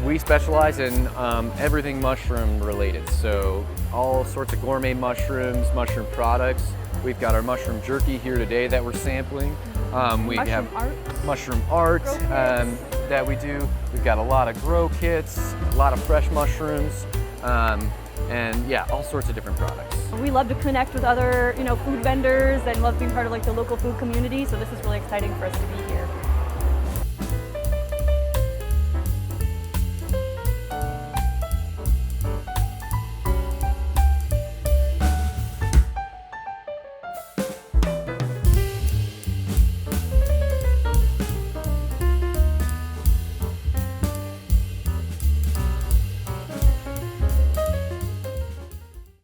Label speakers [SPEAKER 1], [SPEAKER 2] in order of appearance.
[SPEAKER 1] We specialize in everything mushroom related, so all sorts of gourmet mushrooms, mushroom products. We've got our mushroom jerky here today that we're sampling. Mushroom art that we do. We've got a lot of grow kits, a lot of fresh mushrooms, and yeah, all sorts of different products.
[SPEAKER 2] We love to connect with other, food vendors and love being part of like the local food community. So this is really exciting for us to be here.